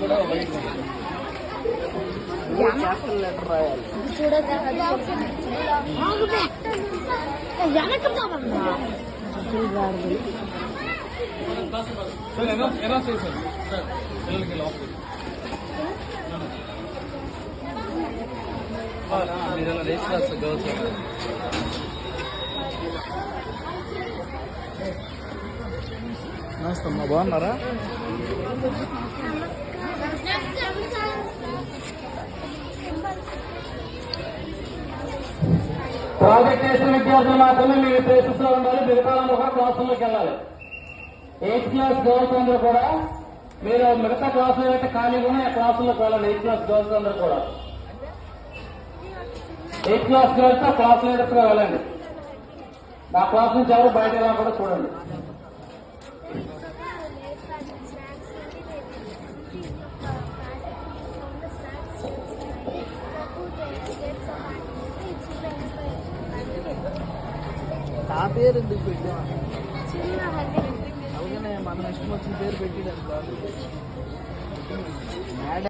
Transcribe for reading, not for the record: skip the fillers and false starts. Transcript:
కూడా white letter రాయాలి. Girls నమస్తే అమ్మా, బాగున్నారా? ప్రాజెక్ట్ చేసిన విద్యార్థులు మాత్రమే మీరు ప్లేసెస్ లో ఉండాలి. మిగతా కూడా క్లాసుల్లోకి వెళ్ళాలి. 8th క్లాస్ గర్ల్స్ అందరూ కూడా మీరు మిగతా క్లాసులు అయితే ఖాళీగా ఉన్నాయి, ఆ క్లాసుల్లోకి వెళ్ళాలి. 8th క్లాస్ గర్ల్స్ అందరూ కూడా 8th క్లాస్ గర్ల్స్ ఆ క్లాస్ లీడర్స్ గా వెళ్ళండి. ఆ క్లాస్ నుంచి ఎవరు బయట ఎలా కూడా చూడండి. నా పేరు ఎందుకు పెట్టాం? అలాగనే మనం ఇష్టం వచ్చిన పేరు పెట్టేదాన్ని కాదు.